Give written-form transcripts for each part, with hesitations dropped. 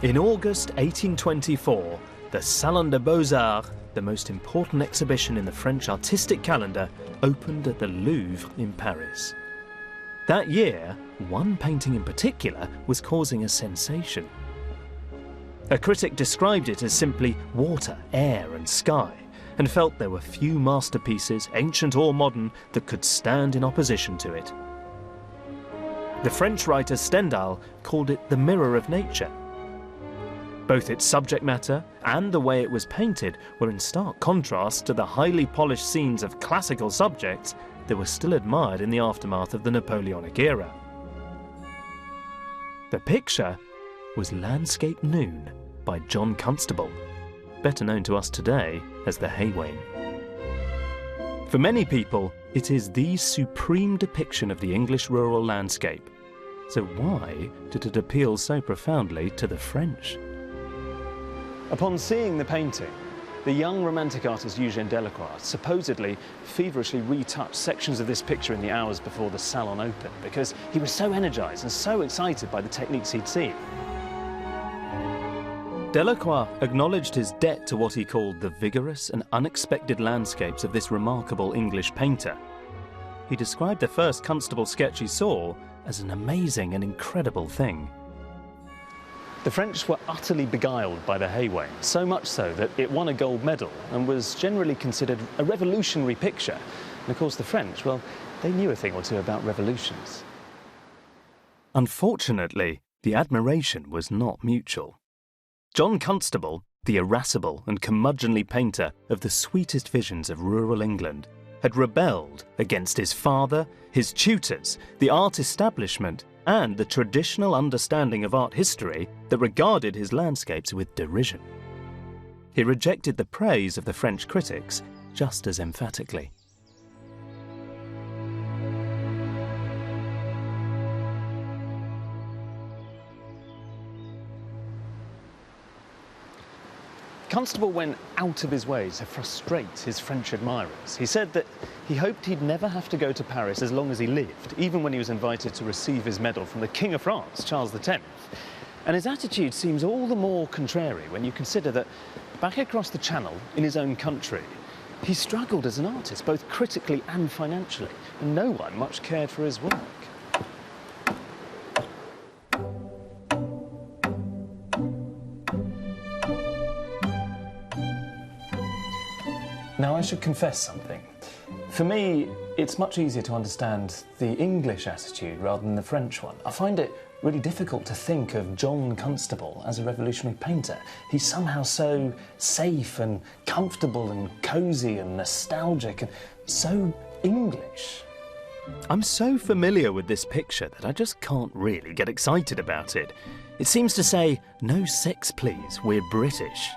In August 1824, the Salon des Beaux-Arts, the most important exhibition in the French artistic calendar, opened at the Louvre in Paris. That year, one painting in particular was causing a sensation. A critic described it as simply water, air and sky, and felt there were few masterpieces, ancient or modern, that could stand in opposition to it. The French writer Stendhal called it the mirror of nature. Both its subject matter and the way it was painted were in stark contrast to the highly polished scenes of classical subjects that were still admired in the aftermath of the Napoleonic era. The picture was Landscape Noon by John Constable, better known to us today as the Haywain. For many people, it is the supreme depiction of the English rural landscape. So why did it appeal so profoundly to the French? Upon seeing the painting, the young romantic artist Eugène Delacroix supposedly feverishly retouched sections of this picture in the hours before the salon opened because he was so energized and so excited by the techniques he'd seen. Delacroix acknowledged his debt to what he called the vigorous and unexpected landscapes of this remarkable English painter. He described the first Constable sketch he saw as an amazing and incredible thing. The French were utterly beguiled by the Haywain, so much so that it won a gold medal and was generally considered a revolutionary picture. And of course the French, well, they knew a thing or two about revolutions. Unfortunately, the admiration was not mutual. John Constable, the irascible and curmudgeonly painter of the sweetest visions of rural England, had rebelled against his father, his tutors, the art establishment, and the traditional understanding of art history that regarded his landscapes with derision. He rejected the praise of the French critics just as emphatically. Constable went out of his way to frustrate his French admirers. He said that he hoped he'd never have to go to Paris as long as he lived, even when he was invited to receive his medal from the King of France, Charles X. And his attitude seems all the more contrary when you consider that back across the Channel, in his own country, he struggled as an artist, both critically and financially, and no one much cared for his work. Now, I should confess something. For me, it's much easier to understand the English attitude rather than the French one. I find it really difficult to think of John Constable as a revolutionary painter. He's somehow so safe and comfortable and cosy and nostalgic and so English. I'm so familiar with this picture that I just can't really get excited about it. It seems to say, no sex please, we're British.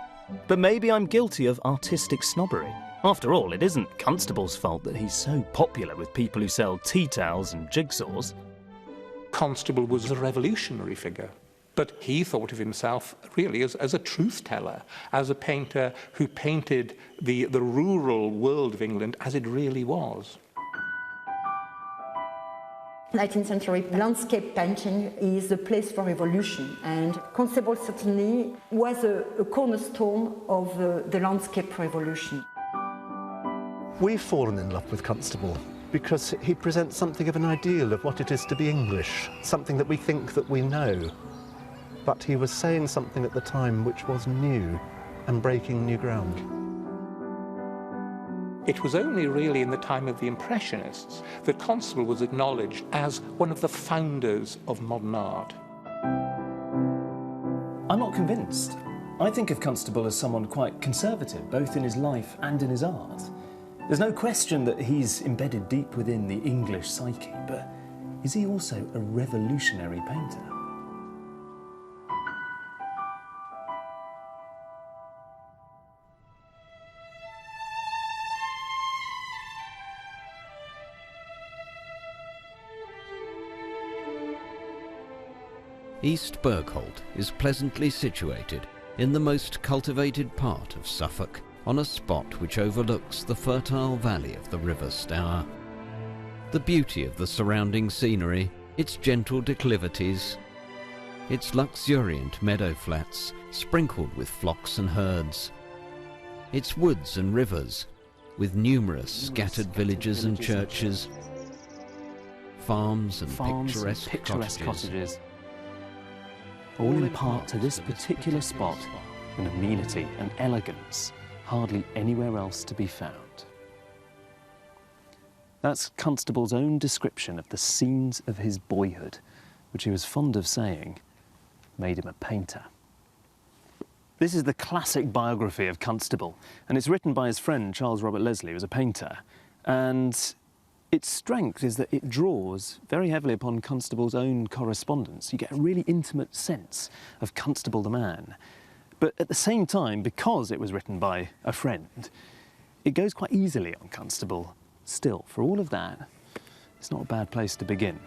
But maybe I'm guilty of artistic snobbery. After all, it isn't Constable's fault that he's so popular with people who sell tea towels and jigsaws. Constable was a revolutionary figure, but he thought of himself really as a truth-teller, as a painter who painted the rural world of England as it really was. 19th century landscape painting is the place for revolution, and Constable certainly was a cornerstone of the landscape revolution. We've fallen in love with Constable because he presents something of an ideal of what it is to be English, something that we think that we know. But he was saying something at the time which was new and breaking new ground. It was only really in the time of the Impressionists that Constable was acknowledged as one of the founders of modern art. I'm not convinced. I think of Constable as someone quite conservative, both in his life and in his art. There's no question that he's embedded deep within the English psyche, but is he also a revolutionary painter? East Bergholt is pleasantly situated in the most cultivated part of Suffolk, on a spot which overlooks the fertile valley of the River Stour. The beauty of the surrounding scenery, its gentle declivities, its luxuriant meadow flats sprinkled with flocks and herds, its woods and rivers with numerous scattered villages and churches, farms and picturesque cottages. All impart to this particular spot an amenity and elegance hardly anywhere else to be found. That's Constable's own description of the scenes of his boyhood, which he was fond of saying made him a painter. This is the classic biography of Constable, and it's written by his friend Charles Robert Leslie, who was a painter. And its strength is that it draws very heavily upon Constable's own correspondence. You get a really intimate sense of Constable the man. But at the same time, because it was written by a friend, it goes quite easily on Constable. Still, for all of that, it's not a bad place to begin.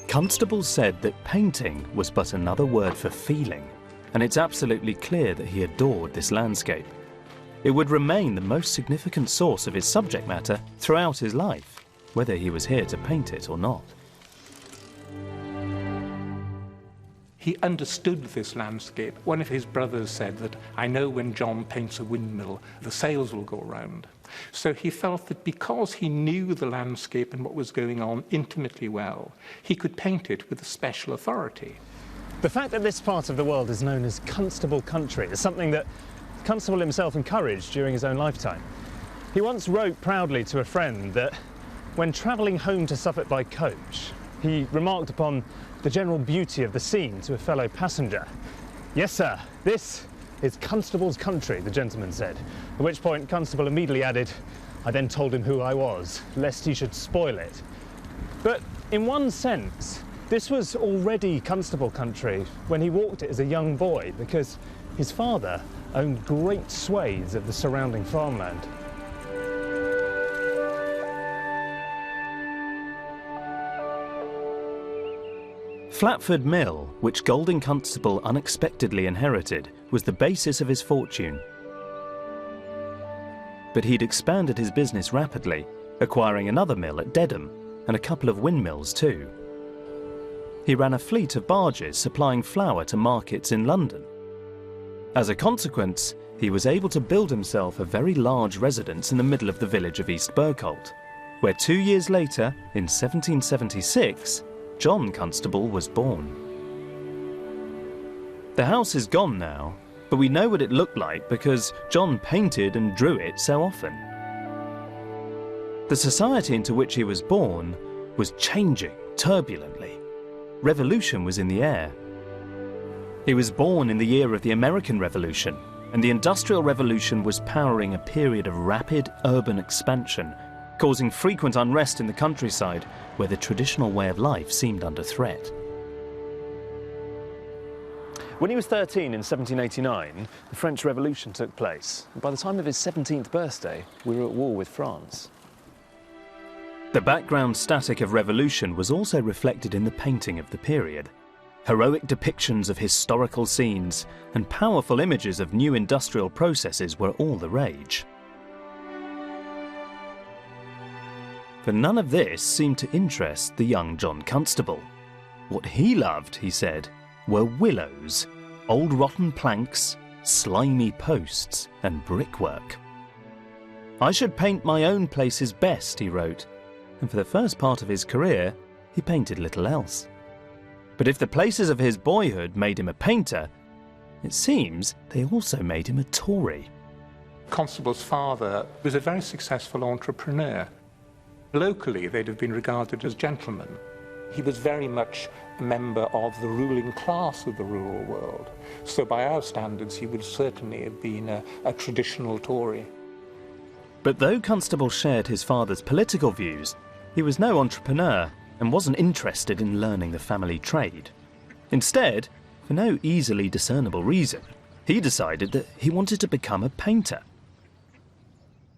Constable said that painting was but another word for feeling, and it's absolutely clear that he adored this landscape. It would remain the most significant source of his subject matter throughout his life, whether he was here to paint it or not. He understood this landscape. One of his brothers said that, "I know when John paints a windmill, the sails will go round." So he felt that because he knew the landscape and what was going on intimately well, he could paint it with a special authority. The fact that this part of the world is known as Constable country is something that Constable himself encouraged during his own lifetime. He once wrote proudly to a friend that when travelling home to Suffolk by coach, he remarked upon the general beauty of the scene to a fellow passenger. "Yes, sir, this is Constable's country," the gentleman said, at which point Constable immediately added, "I then told him who I was, lest he should spoil it." But in one sense, this was already Constable country when he walked it as a young boy, because his father owned great swathes of the surrounding farmland. Flatford Mill, which Golding Constable unexpectedly inherited, was the basis of his fortune. But he'd expanded his business rapidly, acquiring another mill at Dedham and a couple of windmills too. He ran a fleet of barges supplying flour to markets in London. As a consequence, he was able to build himself a very large residence in the middle of the village of East Bergholt, where 2 years later, in 1776, John Constable was born. The house is gone now, but we know what it looked like because John painted and drew it so often. The society into which he was born was changing turbulently. Revolution was in the air. He was born in the year of the American Revolution, and the Industrial Revolution was powering a period of rapid urban expansion, causing frequent unrest in the countryside where the traditional way of life seemed under threat. When he was 13 in 1789, the French Revolution took place. By the time of his 17th birthday, we were at war with France. The background static of revolution was also reflected in the painting of the period. Heroic depictions of historical scenes and powerful images of new industrial processes were all the rage. But none of this seemed to interest the young John Constable. What he loved, he said, were willows, old rotten planks, slimy posts, and brickwork. "I should paint my own places best," he wrote, and for the first part of his career, he painted little else. But if the places of his boyhood made him a painter, it seems they also made him a Tory. Constable's father was a very successful entrepreneur. Locally, they'd have been regarded as gentlemen. He was very much a member of the ruling class of the rural world. So by our standards, he would certainly have been a traditional Tory. But though Constable shared his father's political views, he was no entrepreneur and wasn't interested in learning the family trade. Instead, for no easily discernible reason, he decided that he wanted to become a painter.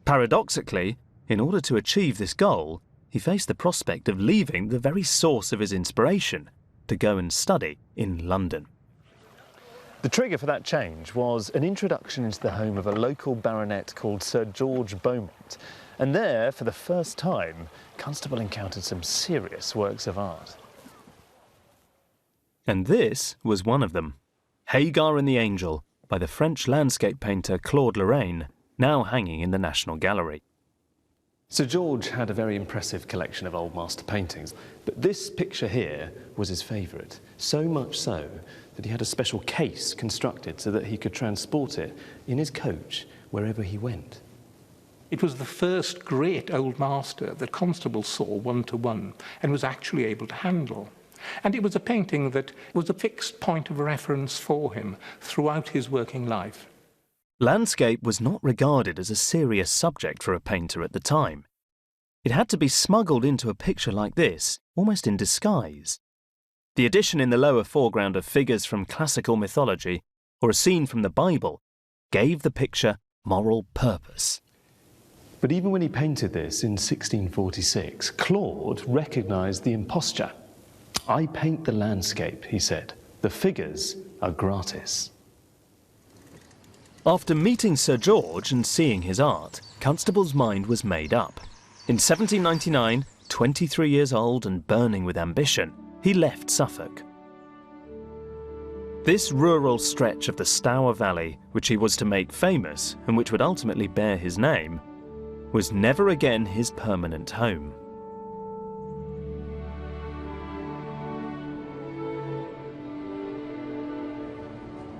Paradoxically, in order to achieve this goal, he faced the prospect of leaving the very source of his inspiration to go and study in London. The trigger for that change was an introduction into the home of a local baronet called Sir George Beaumont. And there, for the first time, Constable encountered some serious works of art. And this was one of them. Hagar and the Angel, by the French landscape painter Claude Lorraine, now hanging in the National Gallery. Sir George had a very impressive collection of old master paintings, but this picture here was his favourite, so much so that he had a special case constructed so that he could transport it in his coach wherever he went. It was the first great old master that Constable saw one-to-one and was actually able to handle. And it was a painting that was a fixed point of reference for him throughout his working life. Landscape was not regarded as a serious subject for a painter at the time. It had to be smuggled into a picture like this, almost in disguise. The addition in the lower foreground of figures from classical mythology or a scene from the Bible gave the picture moral purpose. But even when he painted this in 1646, Claude recognised the imposture. "I paint the landscape," he said. "The figures are gratis." After meeting Sir George and seeing his art, Constable's mind was made up. In 1799, 23 years old and burning with ambition, he left Suffolk. This rural stretch of the Stour Valley, which he was to make famous and which would ultimately bear his name, was never again his permanent home.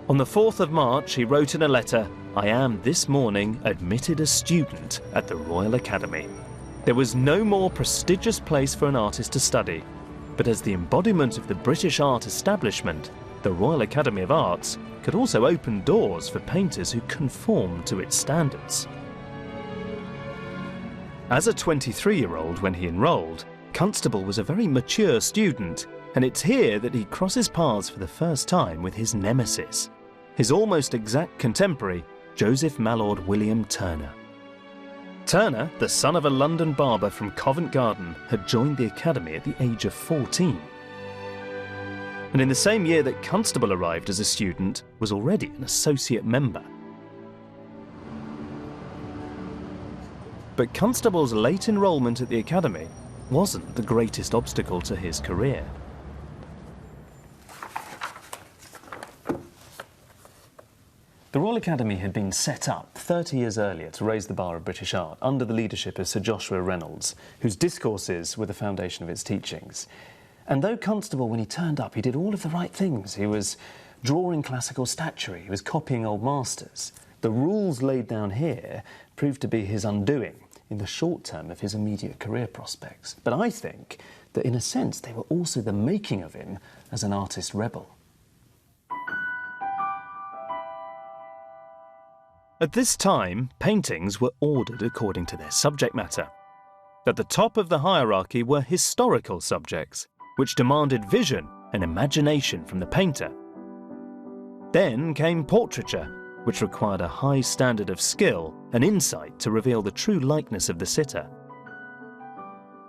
On the 4th of March, he wrote in a letter, "I am this morning admitted a student at the Royal Academy." There was no more prestigious place for an artist to study, but as the embodiment of the British art establishment, the Royal Academy of Arts could also open doors for painters who conformed to its standards. As a 23-year-old when he enrolled, Constable was a very mature student, and it's here that he crosses paths for the first time with his nemesis, his almost exact contemporary, Joseph Mallord William Turner. Turner, the son of a London barber from Covent Garden, had joined the academy at the age of 14. And in the same year that Constable arrived as a student, was already an associate member. But Constable's late enrolment at the academy wasn't the greatest obstacle to his career. The Royal Academy had been set up 30 years earlier to raise the bar of British art under the leadership of Sir Joshua Reynolds, whose discourses were the foundation of its teachings. And though Constable, when he turned up, he did all of the right things. He was drawing classical statuary, he was copying old masters. The rules laid down here proved to be his undoing in the short term of his immediate career prospects. But I think that in a sense they were also the making of him as an artist rebel. At this time, paintings were ordered according to their subject matter. At the top of the hierarchy were historical subjects, which demanded vision and imagination from the painter. Then came portraiture, which required a high standard of skill and insight to reveal the true likeness of the sitter.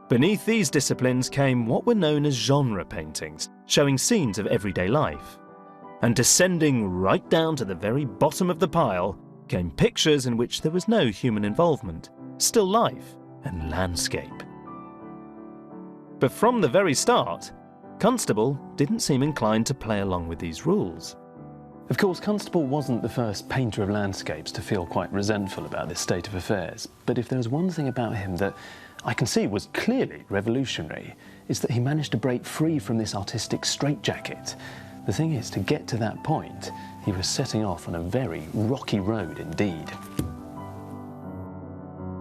Beneath these disciplines came what were known as genre paintings, showing scenes of everyday life. And descending right down to the very bottom of the pile came pictures in which there was no human involvement, still life and landscape. But from the very start, Constable didn't seem inclined to play along with these rules. Of course, Constable wasn't the first painter of landscapes to feel quite resentful about this state of affairs, but if there was one thing about him that I can see was clearly revolutionary, it's that he managed to break free from this artistic straitjacket. The thing is, to get to that point, he was setting off on a very rocky road indeed.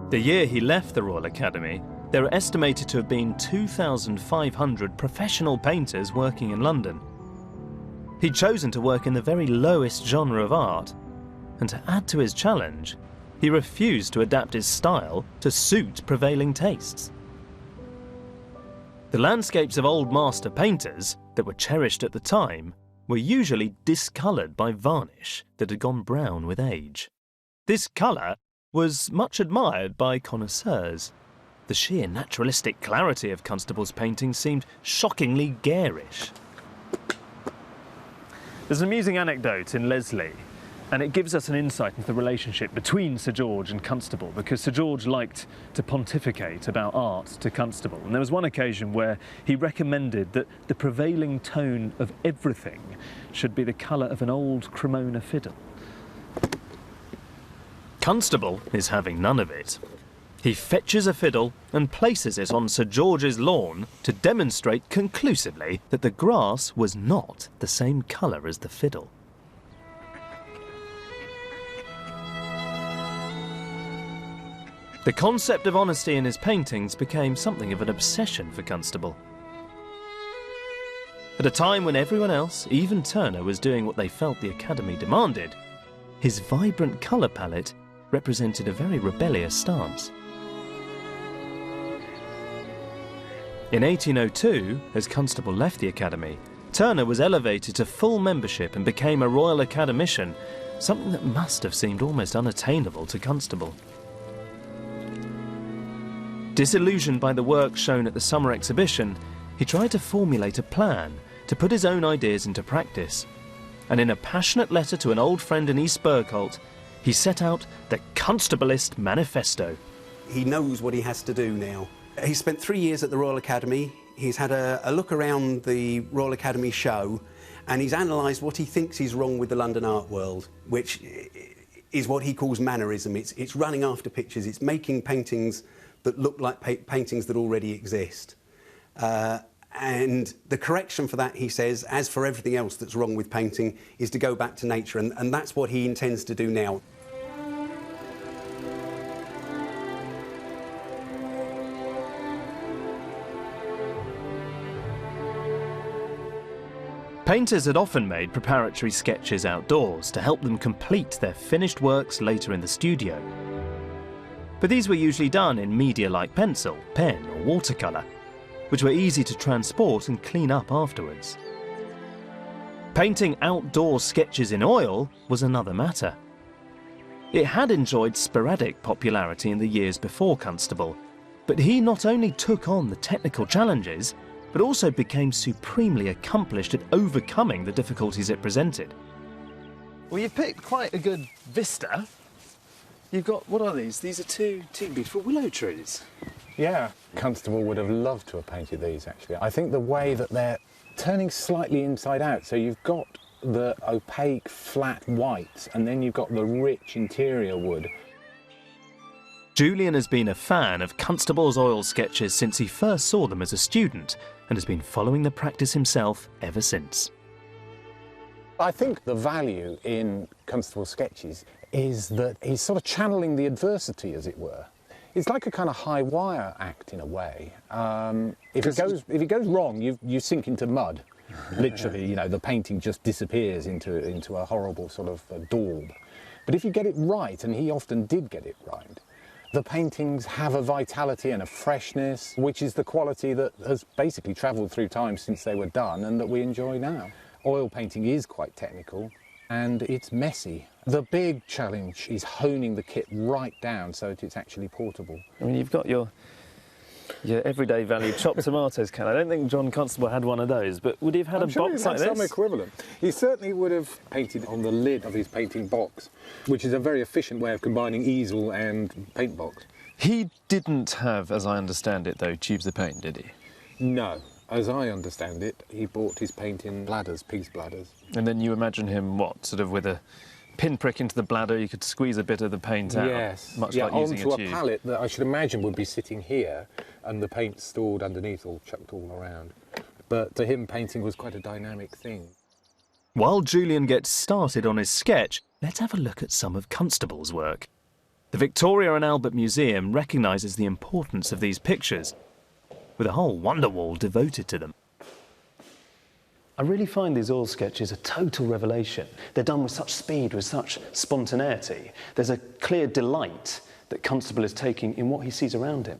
The year he left the Royal Academy, there are estimated to have been 2,500 professional painters working in London. He'd chosen to work in the very lowest genre of art, and to add to his challenge, he refused to adapt his style to suit prevailing tastes. The landscapes of old master painters that were cherished at the time were usually discoloured by varnish that had gone brown with age. This colour was much admired by connoisseurs. The sheer naturalistic clarity of Constable's paintings seemed shockingly garish. There's an amusing anecdote in Leslie, and it gives us an insight into the relationship between Sir George and Constable, because Sir George liked to pontificate about art to Constable. And there was one occasion where he recommended that the prevailing tone of everything should be the colour of an old Cremona fiddle. Constable is having none of it. He fetches a fiddle and places it on Sir George's lawn to demonstrate conclusively that the grass was not the same colour as the fiddle. The concept of honesty in his paintings became something of an obsession for Constable. At a time when everyone else, even Turner, was doing what they felt the Academy demanded, his vibrant colour palette represented a very rebellious stance. In 1802, as Constable left the Academy, Turner was elevated to full membership and became a Royal Academician, something that must have seemed almost unattainable to Constable. Disillusioned by the work shown at the summer exhibition, he tried to formulate a plan to put his own ideas into practice. And in a passionate letter to an old friend in East Bergholt, he set out the Constablist Manifesto. He knows what he has to do now. He spent 3 years at the Royal Academy. He's had a look around the Royal Academy show, and he's analysed what he thinks is wrong with the London art world, which is what he calls mannerism. It's running after pictures. It's making paintings that look like paintings that already exist. And the correction for that, he says, as for everything else that's wrong with painting, is to go back to nature, and that's what he intends to do now. Painters had often made preparatory sketches outdoors to help them complete their finished works later in the studio. But these were usually done in media like pencil, pen or watercolour, which were easy to transport and clean up afterwards. Painting outdoor sketches in oil was another matter. It had enjoyed sporadic popularity in the years before Constable, but he not only took on the technical challenges, but also became supremely accomplished at overcoming the difficulties it presented. Well, you've picked quite a good vista. You've got, what are these? These are two beautiful willow trees. Yeah, Constable would have loved to have painted these, actually. I think the way that they're turning slightly inside out, so you've got the opaque, flat whites, and then you've got the rich interior wood. Julian has been a fan of Constable's oil sketches since he first saw them as a student, and has been following the practice himself ever since. I think the value in Constable's sketches is that he's sort of channeling the adversity, as it were. It's like a kind of high wire act in a way. If it goes wrong, you sink into mud. Literally, you know, the painting just disappears into a horrible sort of daub. But if you get it right, and he often did get it right, the paintings have a vitality and a freshness, which is the quality that has basically travelled through time since they were done and that we enjoy now. Oil painting is quite technical and it's messy. The big challenge is honing the kit right down so that it's actually portable. I mean, you've got your everyday value chopped tomatoes can. I don't think John Constable had one of those, but would he have had a box like this? Some equivalent. He certainly would have painted on the lid of his painting box, which is a very efficient way of combining easel and paint box. He didn't have, as I understand it, though, tubes of paint, did he? No. As I understand it, he bought his paint in bladders, piece bladders. And then you imagine him, what, sort of with a pinprick into the bladder, you could squeeze a bit of the paint out, yes, much like using a tube. Onto a pallet that I should imagine would be sitting here, and the paint stored underneath, all chucked all around. But to him, painting was quite a dynamic thing. While Julian gets started on his sketch, let's have a look at some of Constable's work. The Victoria and Albert Museum recognises the importance of these pictures, with a whole wonder wall devoted to them. I really find these oil sketches a total revelation. They're done with such speed, with such spontaneity. There's a clear delight that Constable is taking in what he sees around him.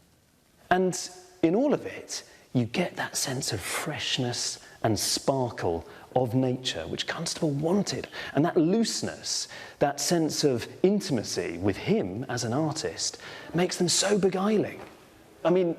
And in all of it, you get that sense of freshness and sparkle of nature, which Constable wanted. And that looseness, that sense of intimacy with him as an artist, makes them so beguiling. I mean,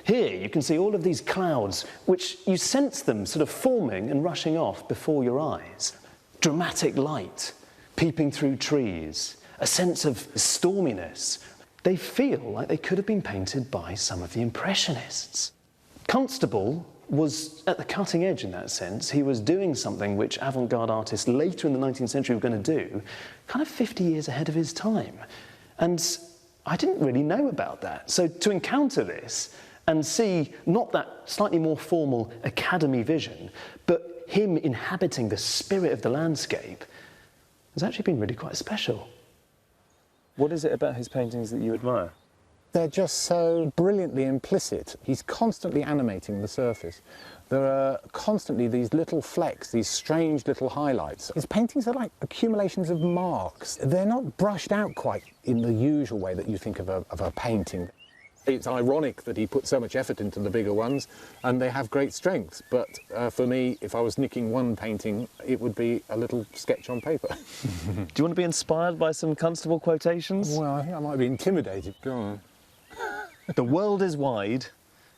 here you can see all of these clouds, which you sense them sort of forming and rushing off before your eyes. dramatic light peeping through trees, a sense of storminess. They feel like they could have been painted by some of the Impressionists. Constable was at the cutting edge in that sense. He was doing something which avant-garde artists later in the 19th century were going to do, kind of 50 years ahead of his time. And I didn't really know about that. So to encounter this and see not that slightly more formal academy vision, but him inhabiting the spirit of the landscape, has actually been really quite special. What is it about his paintings that you admire? They're just so brilliantly implicit. He's constantly animating the surface. There are constantly these little flecks, these strange little highlights. His paintings are like accumulations of marks. They're not brushed out quite in the usual way that you think of a painting. It's ironic that he put so much effort into the bigger ones, and they have great strength. But for me, if I was nicking one painting, it would be a little sketch on paper. Do you want to be inspired by some Constable quotations? Well, I think I might be intimidated. Go on. The world is wide,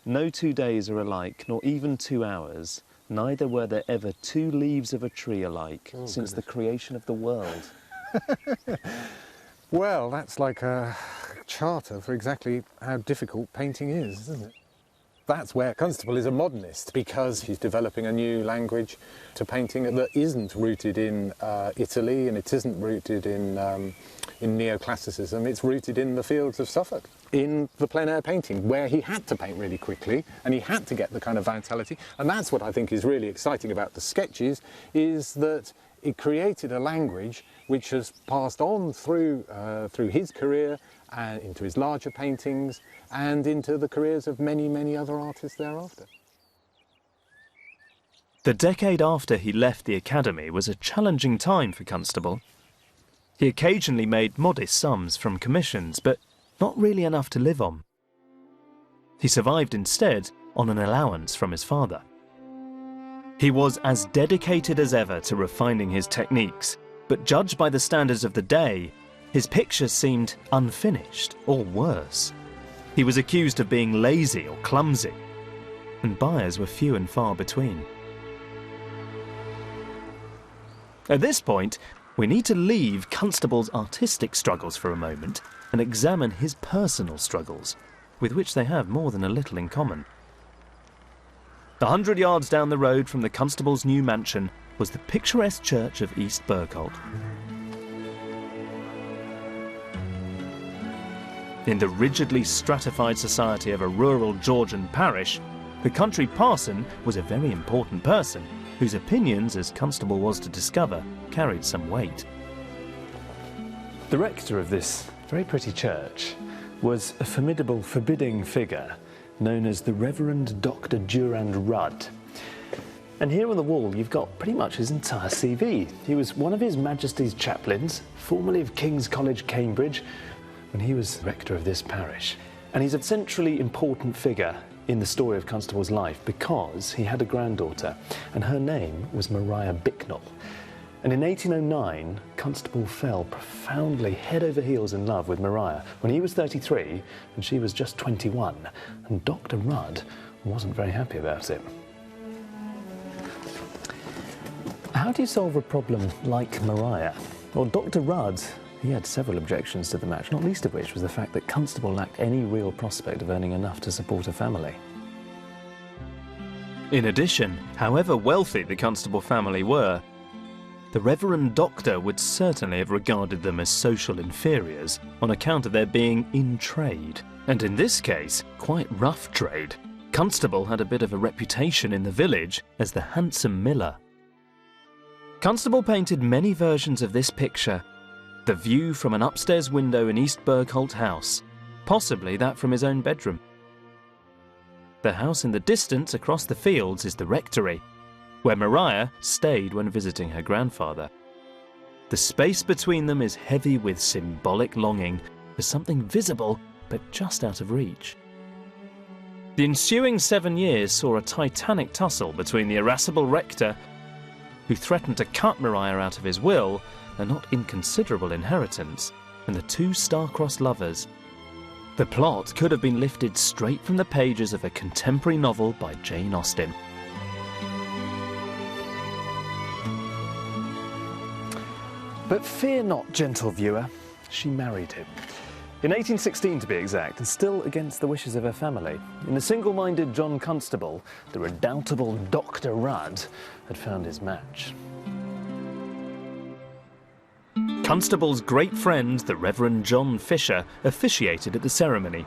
no 2 days are alike, nor even 2 hours. Neither were there ever 2 leaves of a tree alike since the creation of the world. Well, that's like a charter for exactly how difficult painting is, isn't it? That's where Constable is a modernist, because he's developing a new language to painting that isn't rooted in Italy, and it isn't rooted in neoclassicism. It's rooted in the fields of Suffolk, in the plein air painting, where he had to paint really quickly and he had to get the kind of vitality. And that's what I think is really exciting about the sketches, is that it created a language which has passed on through his career and into his larger paintings and into the careers of many, many other artists thereafter. The decade after he left the academy was a challenging time for Constable. He occasionally made modest sums from commissions, but not really enough to live on. He survived instead on an allowance from his father. He was as dedicated as ever to refining his techniques, but judged by the standards of the day, his pictures seemed unfinished, or worse. He was accused of being lazy or clumsy, and buyers were few and far between. At this point, we need to leave Constable's artistic struggles for a moment and examine his personal struggles, with which they have more than a little in common. 100 yards down the road from the Constable's new mansion was the picturesque church of East Bergholt. In the rigidly stratified society of a rural Georgian parish, the country parson was a very important person, whose opinions, as Constable was to discover, carried some weight. The rector of this very pretty church was a formidable, forbidding figure known as the Reverend Dr. Durand Rudd. And here on the wall you've got pretty much his entire CV. He was one of His Majesty's chaplains, formerly of King's College, Cambridge, when he was rector of this parish. And he's a centrally important figure in the story of Constable's life because he had a granddaughter, and her name was Maria Bicknell. And in 1809, Constable fell profoundly head over heels in love with Maria when he was 33 and she was just 21, and Dr. Rudd wasn't very happy about it. How do you solve a problem like Maria? Well, Dr. Rudd, he had several objections to the match, not least of which was the fact that Constable lacked any real prospect of earning enough to support a family. In addition, however wealthy the Constable family were, the Reverend Doctor would certainly have regarded them as social inferiors on account of their being in trade. And in this case, quite rough trade. Constable had a bit of a reputation in the village as the handsome miller. Constable painted many versions of this picture. The view from an upstairs window in East Bergholt House, possibly that from his own bedroom. The house in the distance across the fields is the rectory, where Maria stayed when visiting her grandfather. The space between them is heavy with symbolic longing for something visible but just out of reach. The ensuing 7 years saw a titanic tussle between the irascible rector, who threatened to cut Maria out of his will, a not inconsiderable inheritance, and the two star-crossed lovers. The plot could have been lifted straight from the pages of a contemporary novel by Jane Austen. But fear not, gentle viewer, she married him. In 1816 to be exact, and still against the wishes of her family. In the single-minded John Constable, the redoubtable Dr. Rudd had found his match. Constable's great friend, the Reverend John Fisher, officiated at the ceremony.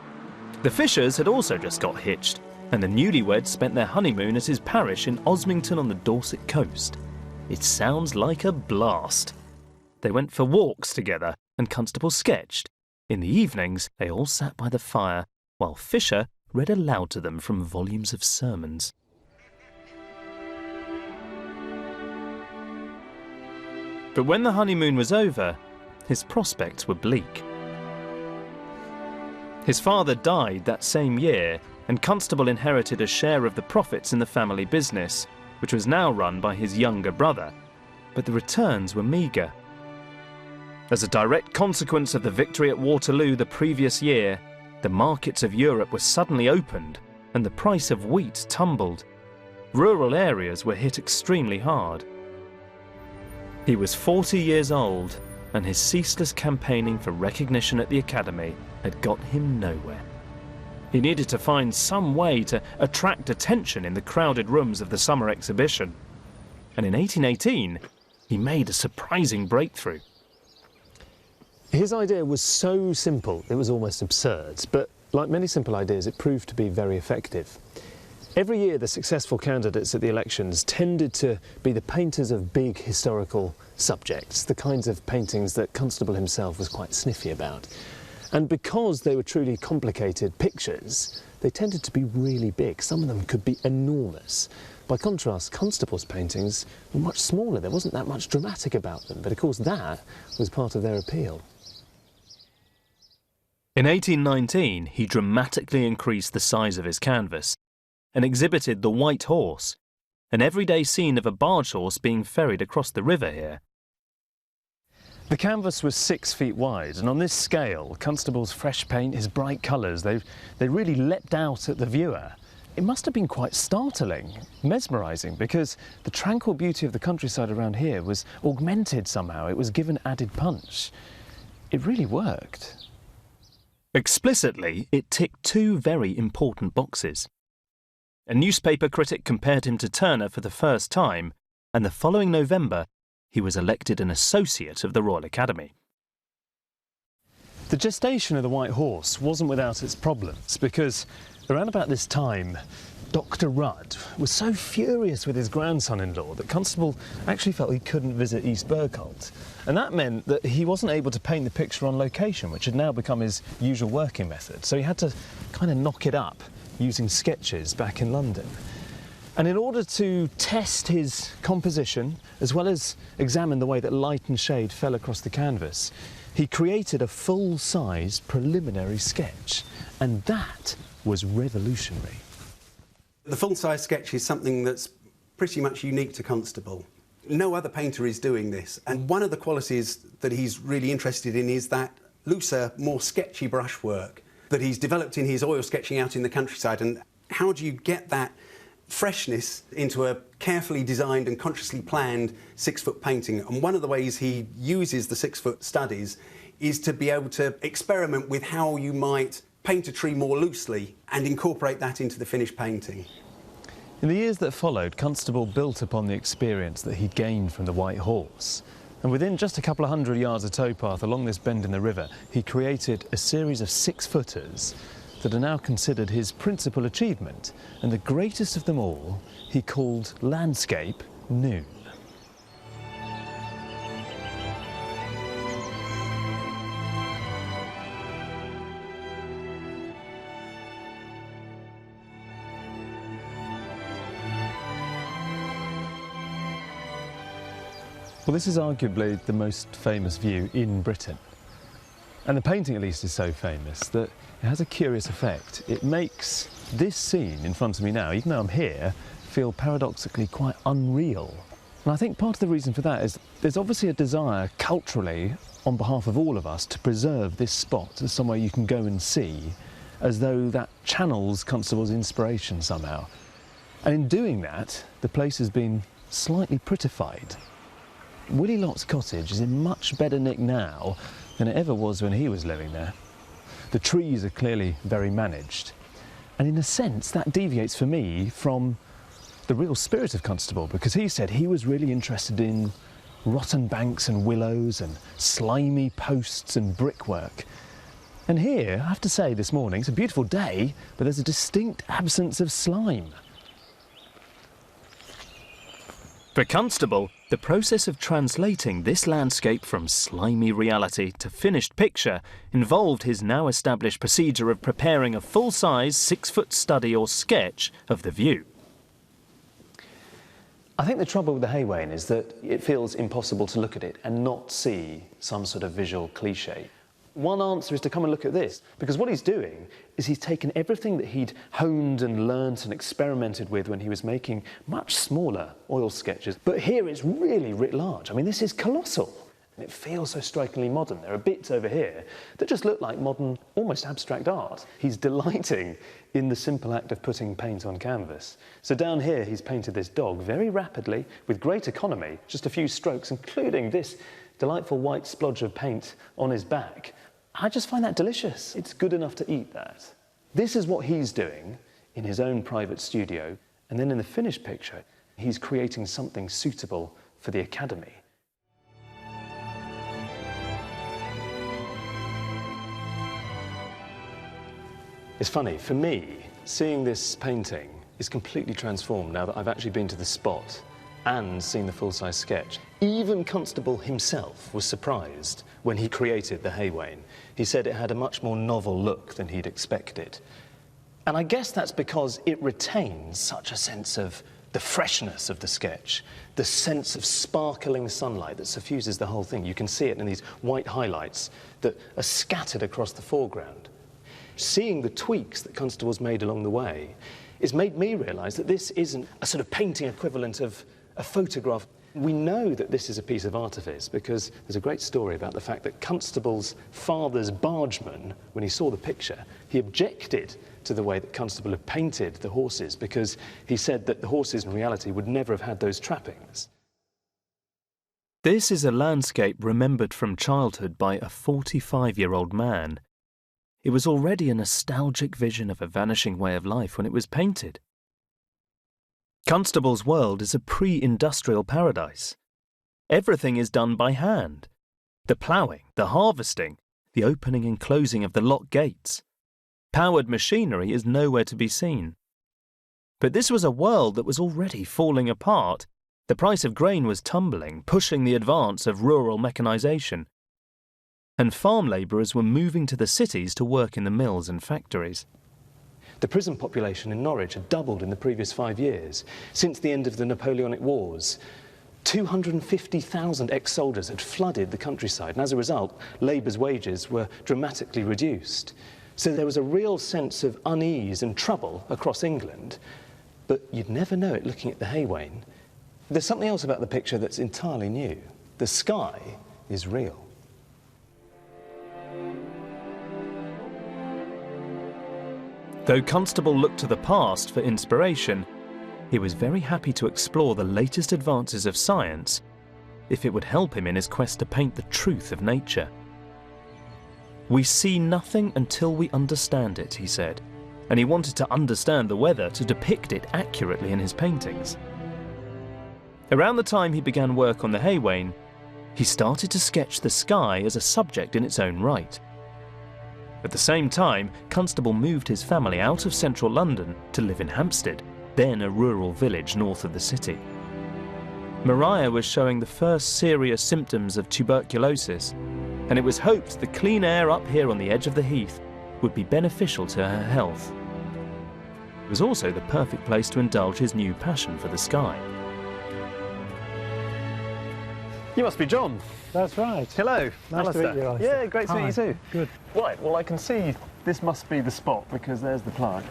The Fishers had also just got hitched, and the newlyweds spent their honeymoon at his parish in Osmington on the Dorset coast. It sounds like a blast. They went for walks together, and Constable sketched. In the evenings, they all sat by the fire, while Fisher read aloud to them from volumes of sermons. But when the honeymoon was over, his prospects were bleak. His father died that same year, and Constable inherited a share of the profits in the family business, which was now run by his younger brother, but the returns were meagre. As a direct consequence of the victory at Waterloo the previous year, the markets of Europe were suddenly opened and the price of wheat tumbled. Rural areas were hit extremely hard. He was 40 years old, and his ceaseless campaigning for recognition at the Academy had got him nowhere. He needed to find some way to attract attention in the crowded rooms of the summer exhibition. And in 1818, he made a surprising breakthrough. His idea was so simple, it was almost absurd, but like many simple ideas, it proved to be very effective. Every year, the successful candidates at the elections tended to be the painters of big historical subjects, the kinds of paintings that Constable himself was quite sniffy about. And because they were truly complicated pictures, they tended to be really big. Some of them could be enormous. By contrast, Constable's paintings were much smaller. There wasn't that much dramatic about them, but of course that was part of their appeal. In 1819, he dramatically increased the size of his canvas and exhibited the White Horse, an everyday scene of a barge horse being ferried across the river here. The canvas was 6 feet wide, and on this scale, Constable's fresh paint, his bright colours, they really leapt out at the viewer. It must have been quite startling, mesmerising, because the tranquil beauty of the countryside around here was augmented somehow. It was given added punch. It really worked. Explicitly, it ticked two very important boxes. A newspaper critic compared him to Turner for the first time, and the following November, he was elected an associate of the Royal Academy. The gestation of the White Horse wasn't without its problems, because around about this time, Dr. Rudd was so furious with his grandson-in-law that Constable actually felt he couldn't visit East Bergholt. And that meant that he wasn't able to paint the picture on location, which had now become his usual working method. So he had to kind of knock it up using sketches back in London. And in order to test his composition, as well as examine the way that light and shade fell across the canvas, he created a full-size preliminary sketch. And that was revolutionary. The full-size sketch is something that's pretty much unique to Constable. No other painter is doing this, and one of the qualities that he's really interested in is that looser, more sketchy brushwork that he's developed in his oil sketching out in the countryside. And how do you get that freshness into a carefully designed and consciously planned 6-foot painting? And one of the ways he uses the 6-foot studies is to be able to experiment with how you might paint a tree more loosely and incorporate that into the finished painting. In the years that followed, Constable built upon the experience that he'd gained from the White Horse. And within just a couple of 100 yards of towpath along this bend in the river, he created a series of 6-footers that are now considered his principal achievement. And the greatest of them all, he called Landscape Noon. Well, this is arguably the most famous view in Britain. And the painting, at least, is so famous that it has a curious effect. It makes this scene in front of me now, even though I'm here, feel paradoxically quite unreal. And I think part of the reason for that is there's obviously a desire culturally on behalf of all of us to preserve this spot as somewhere you can go and see, as though that channels Constable's inspiration somehow. And in doing that, the place has been slightly prettified. Willie Lott's cottage is in much better nick now than it ever was when he was living there. The trees are clearly very managed, and in a sense that deviates for me from the real spirit of Constable, because he said he was really interested in rotten banks and willows and slimy posts and brickwork. And here, I have to say this morning, it's a beautiful day, but there's a distinct absence of slime. For Constable, the process of translating this landscape from slimy reality to finished picture involved his now established procedure of preparing a full-size 6-foot study or sketch of the view. I think the trouble with the Haywain is that it feels impossible to look at it and not see some sort of visual cliché. One answer is to come and look at this, because what he's doing is he's taken everything that he'd honed and learnt and experimented with when he was making much smaller oil sketches, but here it's really writ large. I mean, this is colossal. And it feels so strikingly modern. There are bits over here that just look like modern, almost abstract art. He's delighting in the simple act of putting paint on canvas. So down here, he's painted this dog very rapidly, with great economy, just a few strokes, including this delightful white splodge of paint on his back. I just find that delicious. It's good enough to eat that. This is what he's doing in his own private studio, and then in the finished picture, he's creating something suitable for the Academy. It's funny, for me, seeing this painting is completely transformed now that I've actually been to the spot and seen the full-size sketch. Even Constable himself was surprised when he created the Haywain. He said it had a much more novel look than he'd expected. And I guess that's because it retains such a sense of the freshness of the sketch, the sense of sparkling sunlight that suffuses the whole thing. You can see it in these white highlights that are scattered across the foreground. Seeing the tweaks that Constable's made along the way has made me realise that this isn't a sort of painting equivalent of a photograph. We know that this is a piece of artifice because there's a great story about the fact that Constable's father's bargeman, when he saw the picture, he objected to the way that Constable had painted the horses because he said that the horses in reality would never have had those trappings. This is a landscape remembered from childhood by a 45-year-old man. It was already a nostalgic vision of a vanishing way of life when it was painted. Constable's world is a pre-industrial paradise. Everything is done by hand. The ploughing, the harvesting, the opening and closing of the lock gates. Powered machinery is nowhere to be seen. But this was a world that was already falling apart. The price of grain was tumbling, pushing the advance of rural mechanisation. And farm labourers were moving to the cities to work in the mills and factories. The prison population in Norwich had doubled in the previous 5 years. Since the end of the Napoleonic Wars, 250,000 ex-soldiers had flooded the countryside, and as a result, labour's wages were dramatically reduced. So there was a real sense of unease and trouble across England, but you'd never know it looking at the Haywain. There's something else about the picture that's entirely new. The sky is real. Though Constable looked to the past for inspiration, he was very happy to explore the latest advances of science if it would help him in his quest to paint the truth of nature. We see nothing until we understand it, he said, and he wanted to understand the weather to depict it accurately in his paintings. Around the time he began work on the Haywain, he started to sketch the sky as a subject in its own right. At the same time, Constable moved his family out of central London to live in Hampstead, then a rural village north of the city. Maria was showing the first serious symptoms of tuberculosis, and it was hoped the clean air up here on the edge of the heath would be beneficial to her health. It was also the perfect place to indulge his new passion for the sky. You must be John. That's right. Hello, Nice to meet you, Alastair. Yeah, great to meet you too. Good. Right, well I can see this must be the spot because there's the plug.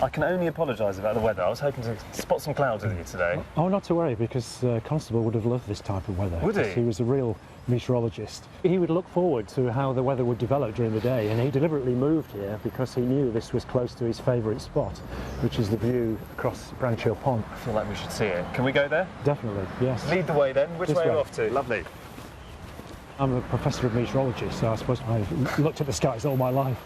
I can only apologise about the weather. I was hoping to spot some clouds with you today. Oh, not to worry, because Constable would have loved this type of weather. Would he? He was a real meteorologist. He would look forward to how the weather would develop during the day, and he deliberately moved here because he knew this was close to his favourite spot, which is the view across Branch Hill Pond. I feel like we should see it. Can we go there? Definitely, yes. Lead the way then. Which This way are we way. off to? Lovely. I'm a professor of meteorology, so I suppose I've looked at the skies all my life.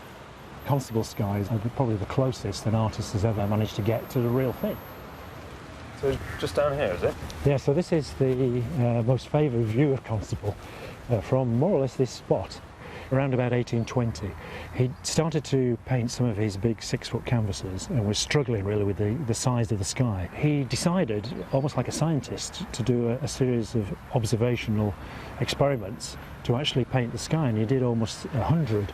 Constable skies are probably the closest an artist has ever managed to get to the real thing. So just down here, is it? Yeah, so this is the most favoured view of Constable from more or less this spot. Around about 1820, he started to paint some of his big 6-foot canvases and was struggling really with the size of the sky. He decided, almost like a scientist, to do a series of observational experiments to actually paint the sky, and he did almost 100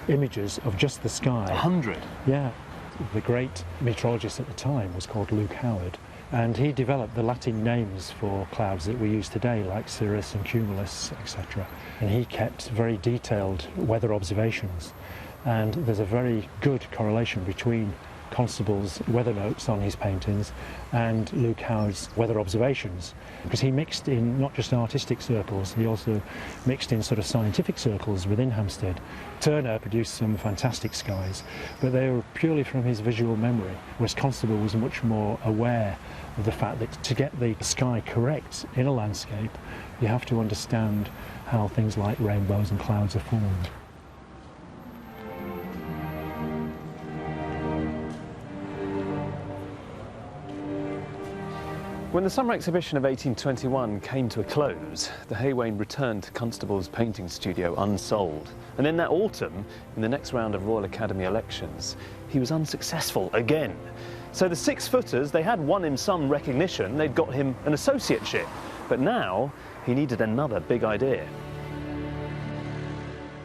images of just the sky. 100? Yeah. The great meteorologist at the time was called Luke Howard, and he developed the Latin names for clouds that we use today, like cirrus and cumulus, etc. And he kept very detailed weather observations, and there's a very good correlation between Constable's weather notes on his paintings and Luke Howard's weather observations, because he mixed in not just artistic circles, he also mixed in sort of scientific circles within Hampstead. Turner produced some fantastic skies, but they were purely from his visual memory, whereas Constable was much more aware of the fact that to get the sky correct in a landscape, you have to understand how things like rainbows and clouds are formed. When the summer exhibition of 1821 came to a close, the Haywain returned to Constable's painting studio unsold. And in that autumn, in the next round of Royal Academy elections, he was unsuccessful again. So the 6-footers, they had won him some recognition, they'd got him an associateship. But now, he needed another big idea.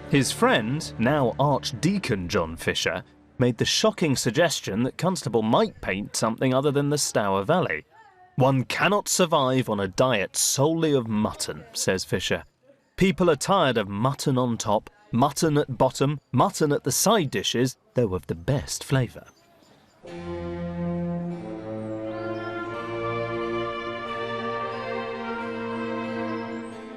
His friend, now Archdeacon John Fisher, made the shocking suggestion that Constable might paint something other than the Stour Valley. One cannot survive on a diet solely of mutton, says Fisher. People are tired of mutton on top, mutton at bottom, mutton at the side dishes, though of the best flavour.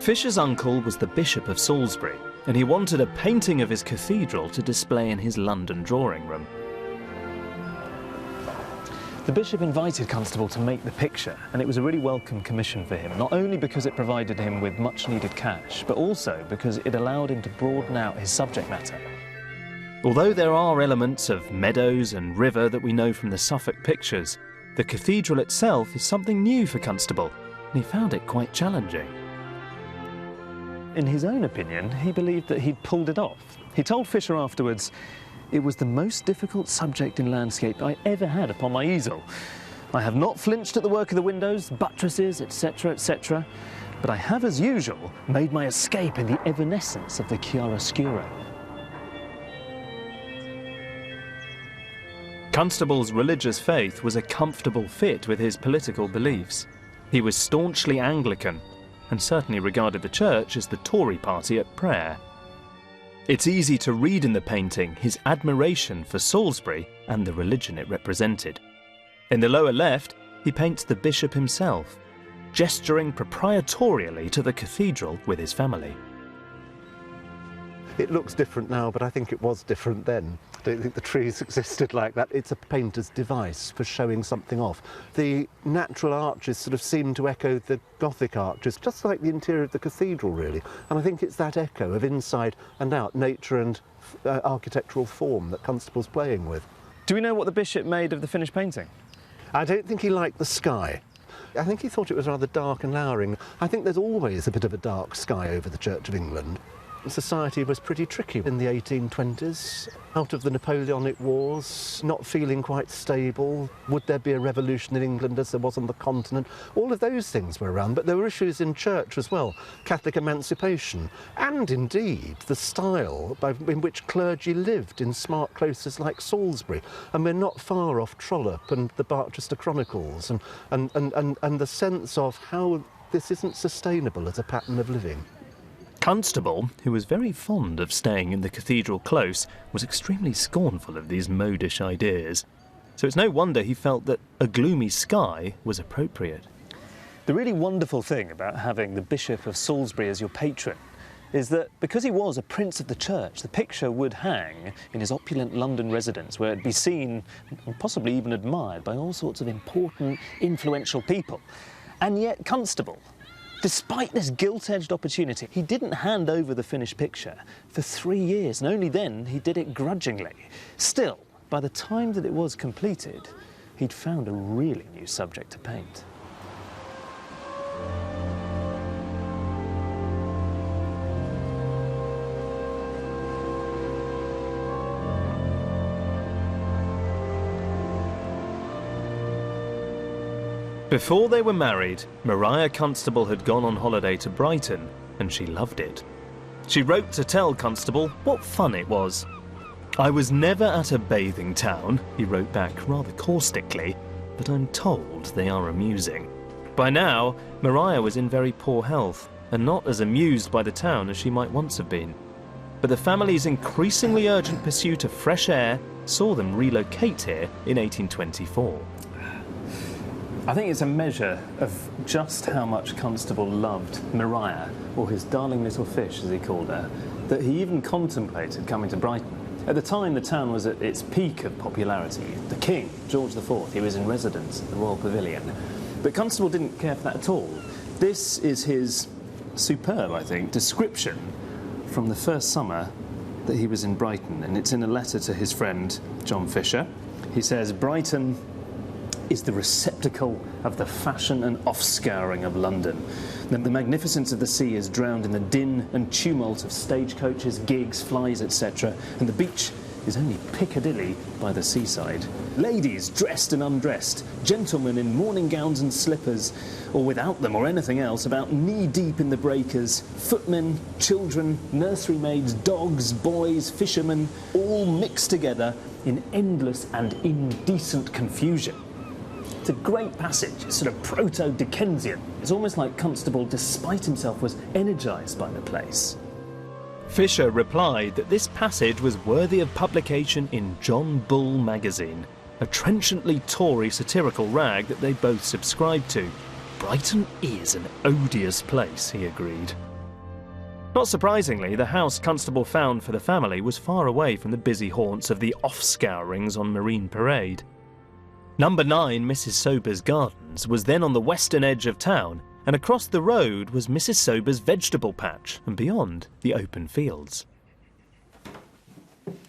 Fisher's uncle was the Bishop of Salisbury, and he wanted a painting of his cathedral to display in his London drawing room. The Bishop invited Constable to make the picture, and it was a really welcome commission for him, not only because it provided him with much needed cash, but also because it allowed him to broaden out his subject matter. Although there are elements of meadows and river that we know from the Suffolk pictures, the cathedral itself is something new for Constable, and he found it quite challenging. In his own opinion, he believed that he'd pulled it off. He told Fisher afterwards, "It was the most difficult subject in landscape I ever had upon my easel. I have not flinched at the work of the windows, buttresses, etc., etc., but I have, as usual, made my escape in the evanescence of the chiaroscuro." Constable's religious faith was a comfortable fit with his political beliefs. He was staunchly Anglican, and certainly regarded the church as the Tory party at prayer. It's easy to read in the painting his admiration for Salisbury and the religion it represented. In the lower left, he paints the bishop himself, gesturing proprietorially to the cathedral with his family. It looks different now, but I think it was different then. I don't think the trees existed like that. It's a painter's device for showing something off. The natural arches sort of seem to echo the Gothic arches, just like the interior of the cathedral, really. And I think it's that echo of inside and out, nature and architectural form that Constable's playing with. Do we know what the bishop made of the finished painting? I don't think he liked the sky. I think he thought it was rather dark and lowering. I think there's always a bit of a dark sky over the Church of England. Society was pretty tricky in the 1820s. Out of the Napoleonic Wars, not feeling quite stable. Would there be a revolution in England as there was on the continent? All of those things were around, but there were issues in church as well. Catholic emancipation, and indeed the style in which clergy lived in smart cloisters like Salisbury. And we're not far off Trollope and the Barchester Chronicles, and the sense of how this isn't sustainable as a pattern of living. Constable, who was very fond of staying in the cathedral close, was extremely scornful of these modish ideas. So it's no wonder he felt that a gloomy sky was appropriate. The really wonderful thing about having the Bishop of Salisbury as your patron is that because he was a prince of the church, the picture would hang in his opulent London residence, where it'd be seen and possibly even admired by all sorts of important, influential people. And yet Constable, despite this gilt-edged opportunity, he didn't hand over the finished picture for 3 years, and only then he did it grudgingly. Still, by the time that it was completed, he'd found a really new subject to paint. Before they were married, Maria Constable had gone on holiday to Brighton, and she loved it. She wrote to tell Constable what fun it was. "I was never at a bathing town," he wrote back rather caustically, "but I'm told they are amusing." By now, Maria was in very poor health, and not as amused by the town as she might once have been. But the family's increasingly urgent pursuit of fresh air saw them relocate here in 1824. I think it's a measure of just how much Constable loved Maria, or his darling little fish as he called her, that he even contemplated coming to Brighton. At the time, the town was at its peak of popularity. The King, George IV, he was in residence at the Royal Pavilion. But Constable didn't care for that at all. This is his superb, I think, description from the first summer that he was in Brighton, and it's in a letter to his friend John Fisher. He says, "Brighton is the receptacle of the fashion and offscouring of London. The magnificence of the sea is drowned in the din and tumult of stagecoaches, gigs, flies, etc., and the beach is only Piccadilly by the seaside. Ladies dressed and undressed, gentlemen in morning gowns and slippers, or without them or anything else, about knee-deep in the breakers, footmen, children, nursery maids, dogs, boys, fishermen, all mixed together in endless and indecent confusion." It's a great passage. It's sort of proto-Dickensian. It's almost like Constable, despite himself, was energised by the place. Fisher replied that this passage was worthy of publication in John Bull magazine, a trenchantly Tory satirical rag that they both subscribed to. "Brighton is an odious place," he agreed. Not surprisingly, the house Constable found for the family was far away from the busy haunts of the off-scourings on Marine Parade. Number 9 Mrs. Sober's Gardens was then on the western edge of town, and across the road was Mrs. Sober's vegetable patch, and beyond, the open fields.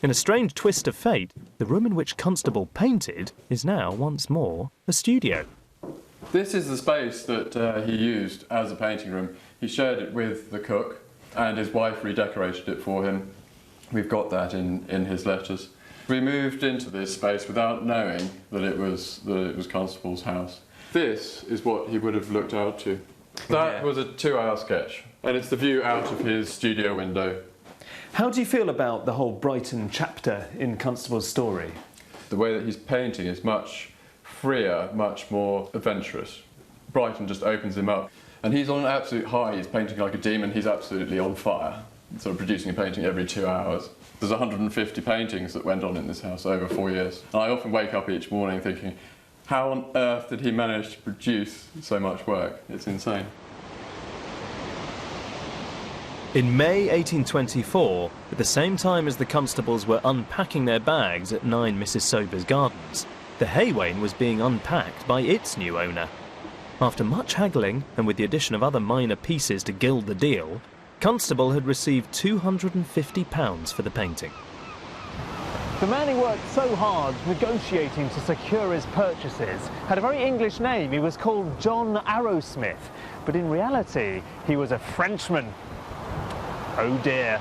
In a strange twist of fate, the room in which Constable painted is now once more a studio. This is the space that he used as a painting room. He shared it with the cook, and his wife redecorated it for him. We've got that in his letters. We moved into this space without knowing that it was Constable's house. This is what he would have looked out to. That was a 2-hour sketch, and it's the view out of his studio window. How do you feel about the whole Brighton chapter in Constable's story? The way that he's painting is much freer, much more adventurous. Brighton just opens him up. And he's on an absolute high. He's painting like a demon. He's absolutely on fire, sort of producing a painting every 2 hours. There's 150 paintings that went on in this house over 4 years. And I often wake up each morning thinking, how on earth did he manage to produce so much work? It's insane. In May 1824, at the same time as the constables were unpacking their bags at 9 Mrs. Sober's Gardens, the Haywain was being unpacked by its new owner. After much haggling, and with the addition of other minor pieces to gild the deal, Constable had received £250 for the painting. The man who worked so hard negotiating to secure his purchases had a very English name. He was called John Arrowsmith, but in reality he was a Frenchman. Oh dear.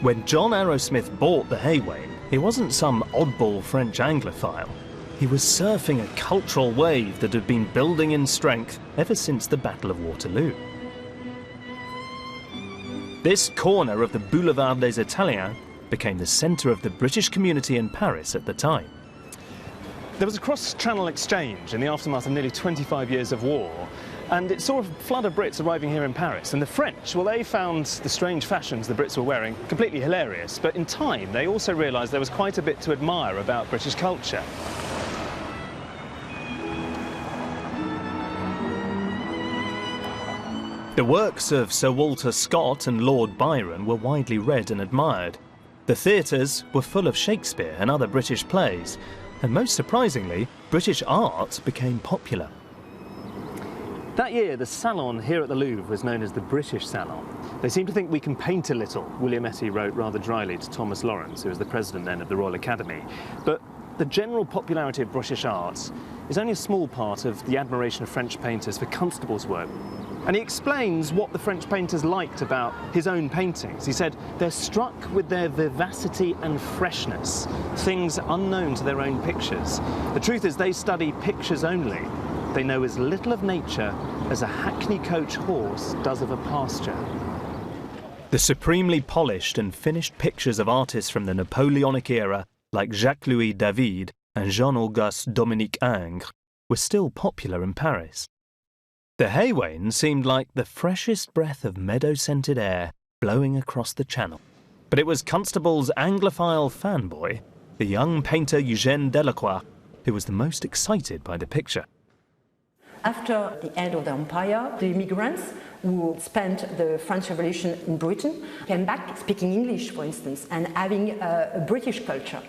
When John Arrowsmith bought the Haywain, he wasn't some oddball French Anglophile. He was surfing a cultural wave that had been building in strength ever since the Battle of Waterloo. This corner of the Boulevard des Italiens became the centre of the British community in Paris at the time. There was a cross-channel exchange in the aftermath of nearly 25 years of war, And it saw a flood of Brits arriving here in Paris. And the French, well, they found the strange fashions the Brits were wearing completely hilarious. But in time, they also realised there was quite a bit to admire about British culture. The works of Sir Walter Scott and Lord Byron were widely read and admired. The theatres were full of Shakespeare and other British plays, and most surprisingly, British art became popular. That year, the salon here at the Louvre was known as the British Salon. They seem to think we can paint a little, William Etty wrote rather dryly to Thomas Lawrence, who was the president then of the Royal Academy. But the general popularity of British art is only a small part of the admiration of French painters for Constable's work. And he explains what the French painters liked about his own paintings. He said, they're struck with their vivacity and freshness, things unknown to their own pictures. The truth is they study pictures only. They know as little of nature as a hackney coach horse does of a pasture. The supremely polished and finished pictures of artists from the Napoleonic era, like Jacques-Louis David and Jean-Auguste Dominique Ingres, were still popular in Paris. The Haywain seemed like the freshest breath of meadow-scented air blowing across the channel. But it was Constable's Anglophile fanboy, the young painter Eugène Delacroix, who was the most excited by the picture. After the end of the empire, the immigrants who spent the French Revolution in Britain came back speaking English, for instance, and having a British culture.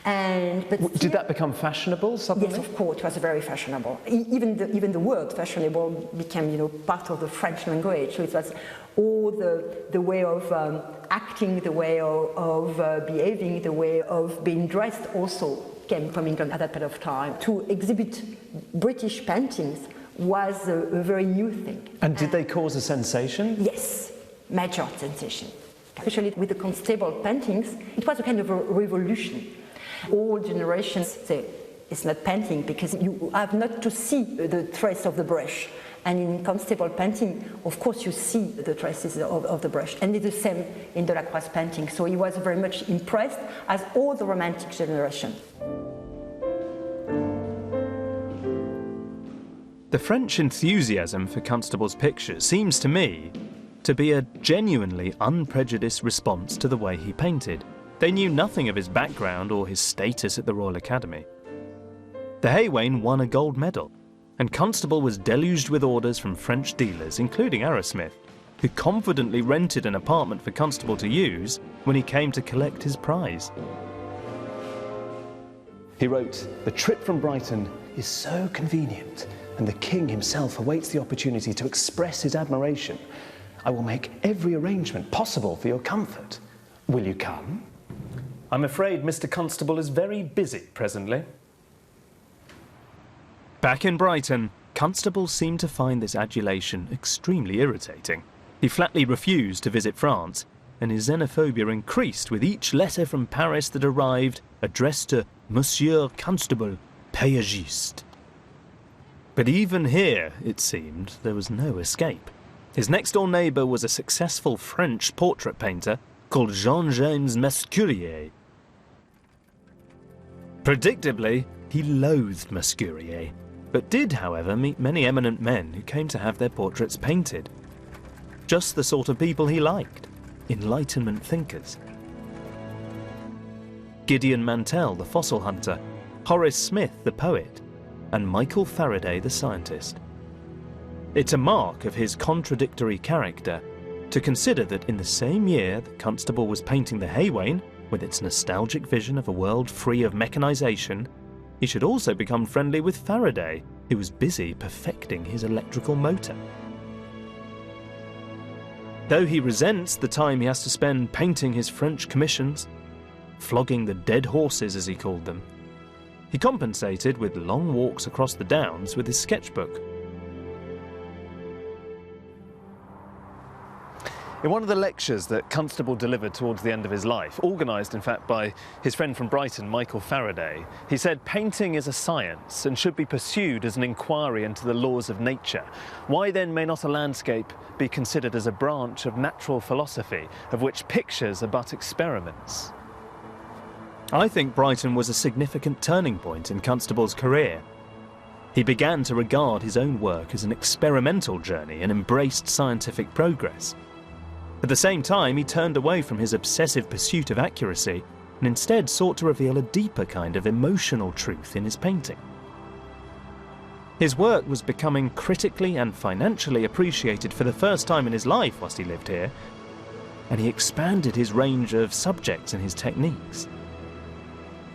Did that become fashionable suddenly? Yes, of course, it was very fashionable. Even the word fashionable became, part of the French language. So it was all the way of acting, the way of behaving, the way of being dressed also came from England at that period of time. To exhibit British paintings was a very new thing. And did they cause a sensation? Yes, major sensation. Especially with the Constable paintings, it was a kind of a revolution. All generations say it's not painting because you have not to see the trace of the brush. And in Constable painting, of course, you see the traces of the brush. And it's the same in Delacroix's painting. So he was very much impressed, as all the Romantic generation. The French enthusiasm for Constable's pictures seems to me to be a genuinely unprejudiced response to the way he painted. They knew nothing of his background or his status at the Royal Academy. The Haywain won a gold medal, and Constable was deluged with orders from French dealers, including Arrowsmith, who confidently rented an apartment for Constable to use when he came to collect his prize. He wrote, "The trip from Brighton is so convenient, and the king himself awaits the opportunity to express his admiration. I will make every arrangement possible for your comfort. Will you come?" I'm afraid Mr. Constable is very busy presently. Back in Brighton, Constable seemed to find this adulation extremely irritating. He flatly refused to visit France, and his xenophobia increased with each letter from Paris that arrived addressed to Monsieur Constable, Payagiste. But even here, it seemed, there was no escape. His next-door neighbour was a successful French portrait painter called Jean-James Mascurier. Predictably, he loathed Mascurier, but did, however, meet many eminent men who came to have their portraits painted. Just the sort of people he liked, Enlightenment thinkers. Gideon Mantell, the fossil hunter, Horace Smith, the poet, and Michael Faraday, the scientist. It's a mark of his contradictory character to consider that in the same year that Constable was painting the Haywain, with its nostalgic vision of a world free of mechanization, he should also become friendly with Faraday, who was busy perfecting his electrical motor. Though he resents the time he has to spend painting his French commissions, flogging the dead horses as he called them, he compensated with long walks across the downs with his sketchbook. In one of the lectures that Constable delivered towards the end of his life, organised in fact by his friend from Brighton, Michael Faraday, he said painting is a science and should be pursued as an inquiry into the laws of nature. Why then may not a landscape be considered as a branch of natural philosophy, of which pictures are but experiments? I think Brighton was a significant turning point in Constable's career. He began to regard his own work as an experimental journey and embraced scientific progress. At the same time, he turned away from his obsessive pursuit of accuracy and instead sought to reveal a deeper kind of emotional truth in his painting. His work was becoming critically and financially appreciated for the first time in his life whilst he lived here, and he expanded his range of subjects and his techniques.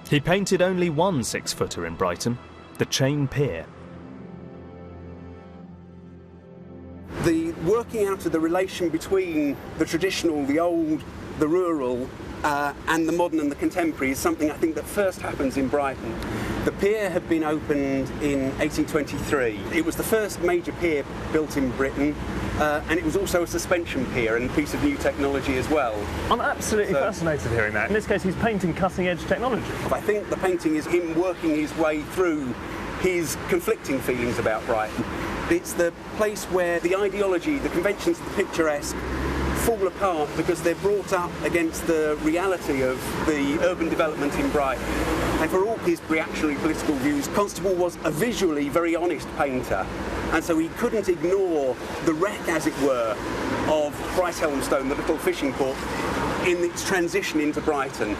He painted only one 6-footer in Brighton, the Chain Pier. The working out of the relation between the traditional, the old, the rural, and the modern and the contemporary is something I think that first happens in Brighton. The pier had been opened in 1823. It was the first major pier built in Britain, and it was also a suspension pier and a piece of new technology as well. I'm absolutely fascinated hearing that. In this case, he's painting cutting-edge technology. I think the painting is him working his way through his conflicting feelings about Brighton. It's the place where the ideology, the conventions of the picturesque fall apart because they're brought up against the reality of the urban development in Brighton. And for all his reactionary political views, Constable was a visually very honest painter, and so he couldn't ignore the wreck, as it were, of Brighthelmstone, the little fishing port, in its transition into Brighton.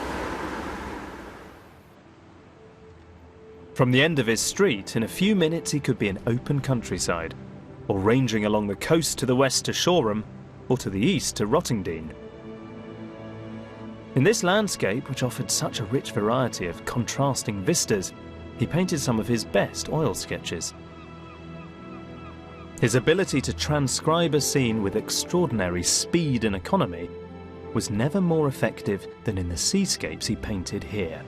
From the end of his street, in a few minutes he could be in open countryside, or ranging along the coast to the west to Shoreham, or to the east to Rottingdean. In this landscape, which offered such a rich variety of contrasting vistas, he painted some of his best oil sketches. His ability to transcribe a scene with extraordinary speed and economy was never more effective than in the seascapes he painted here.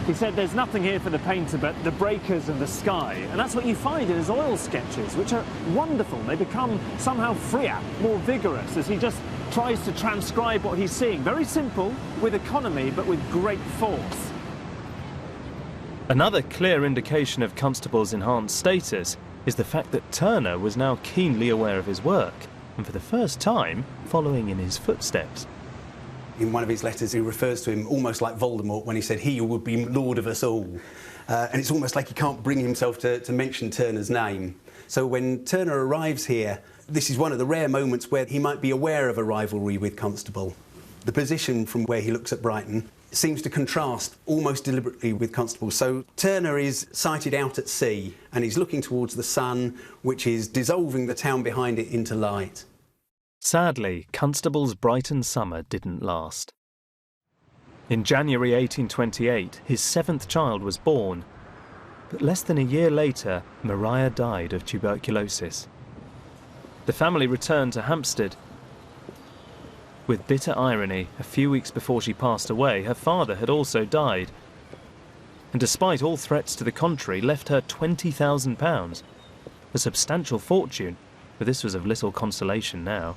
He said there's nothing here for the painter but the breakers and the sky, and that's what you find in his oil sketches, which are wonderful. They become somehow freer, more vigorous, as he just tries to transcribe what he's seeing. Very simple, with economy, but with great force. Another clear indication of Constable's enhanced status is the fact that Turner was now keenly aware of his work, and for the first time, following in his footsteps. In one of his letters, he refers to him almost like Voldemort when he said he would be lord of us all. And it's almost like he can't bring himself to mention Turner's name. So when Turner arrives here, this is one of the rare moments where he might be aware of a rivalry with Constable. The position from where he looks at Brighton seems to contrast almost deliberately with Constable. So Turner is sighted out at sea, and he's looking towards the sun, which is dissolving the town behind it into light. Sadly, Constable's Brighton summer didn't last. In January 1828, his 7th child was born, but less than a year later, Maria died of tuberculosis. The family returned to Hampstead. With bitter irony, a few weeks before she passed away, her father had also died, and despite all threats to the contrary, left her £20,000, a substantial fortune, but this was of little consolation now.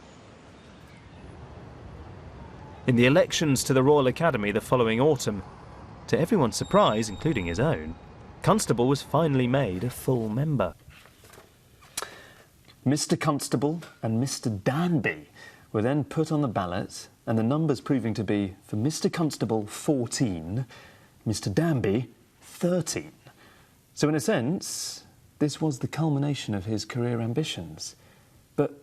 In the elections to the Royal Academy the following autumn, to everyone's surprise, including his own, Constable was finally made a full member. Mr. Constable and Mr. Danby were then put on the ballot, and the numbers proving to be, for Mr. Constable, 14, Mr. Danby, 13. So in a sense, this was the culmination of his career ambitions. But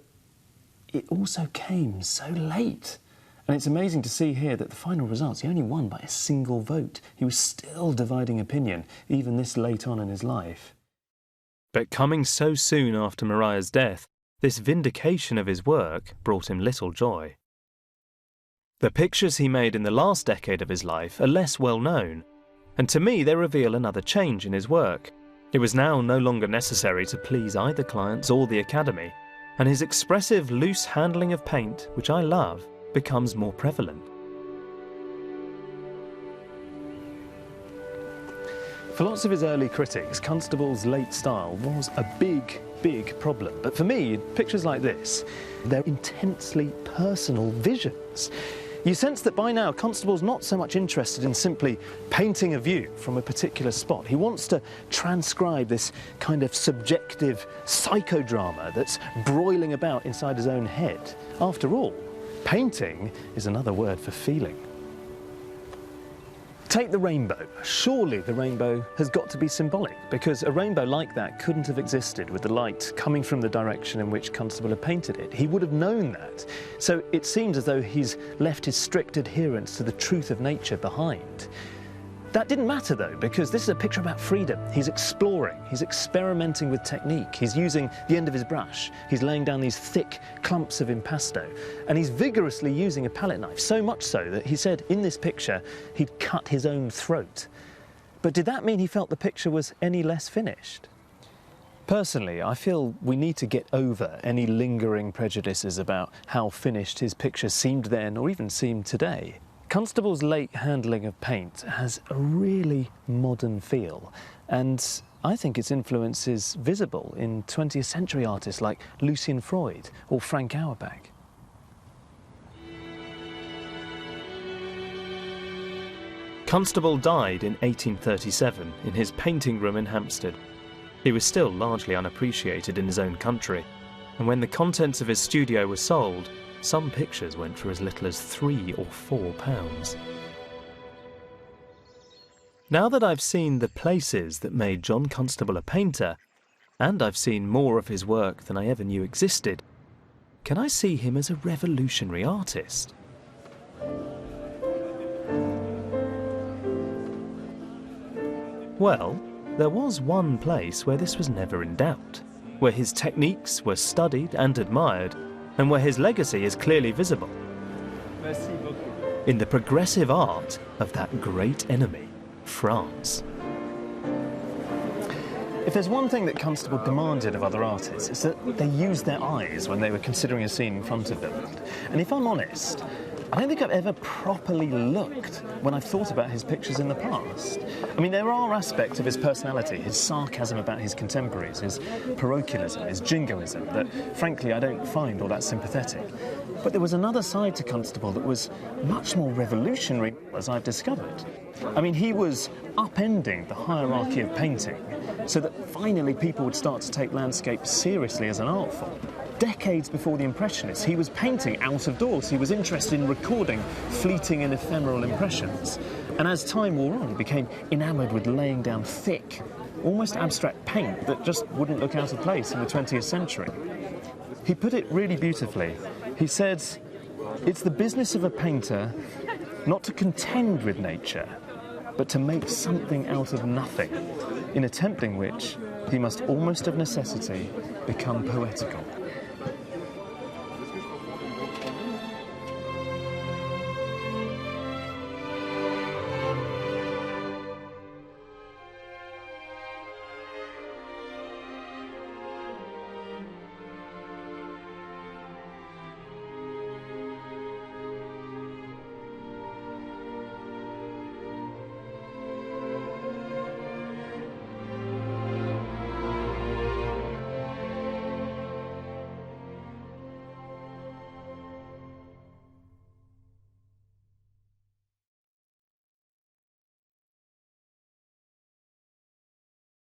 it also came so late. And it's amazing to see here that the final results, he only won by a single vote. He was still dividing opinion, even this late on in his life. But coming so soon after Maria's death, this vindication of his work brought him little joy. The pictures he made in the last decade of his life are less well known, and to me they reveal another change in his work. It was now no longer necessary to please either clients or the Academy, and his expressive, loose handling of paint, which I love, becomes more prevalent. For lots of his early critics, Constable's late style was a big problem. But for me, pictures like this, they're intensely personal visions. You sense that by now Constable's not so much interested in simply painting a view from a particular spot. He wants to transcribe this kind of subjective psychodrama that's broiling about inside his own head. After all, painting is another word for feeling. Take the rainbow. Surely the rainbow has got to be symbolic, because a rainbow like that couldn't have existed with the light coming from the direction in which Constable had painted it. He would have known that. So it seems as though he's left his strict adherence to the truth of nature behind. That didn't matter though, because this is a picture about freedom. He's exploring, he's experimenting with technique, he's using the end of his brush, he's laying down these thick clumps of impasto, and he's vigorously using a palette knife, so much so that he said in this picture he'd cut his own throat. But did that mean he felt the picture was any less finished? Personally, I feel we need to get over any lingering prejudices about how finished his picture seemed then or even seemed today. Constable's late handling of paint has a really modern feel, and I think its influence is visible in 20th century artists like Lucian Freud or Frank Auerbach. Constable died in 1837 in his painting room in Hampstead. He was still largely unappreciated in his own country, and when the contents of his studio were sold, some pictures went for as little as £3 or £4. Now that I've seen the places that made John Constable a painter, and I've seen more of his work than I ever knew existed, can I see him as a revolutionary artist? Well, there was one place where this was never in doubt, where his techniques were studied and admired, and where his legacy is clearly visible. In the progressive art of that great enemy, France. If there's one thing that Constable demanded of other artists, it's that they use their eyes when they were considering a scene in front of them. And if I'm honest, I don't think I've ever properly looked when I've thought about his pictures in the past. I mean, there are aspects of his personality, his sarcasm about his contemporaries, his parochialism, his jingoism, that frankly I don't find all that sympathetic. But there was another side to Constable that was much more revolutionary, as I've discovered. I mean, he was upending the hierarchy of painting so that finally people would start to take landscape seriously as an art form. Decades before the Impressionists, he was painting out of doors. He was interested in recording fleeting and ephemeral impressions. And as time wore on, he became enamoured with laying down thick, almost abstract paint that just wouldn't look out of place in the 20th century. He put it really beautifully. He said, "It's the business of a painter not to contend with nature, but to make something out of nothing, in attempting which he must almost of necessity become poetical."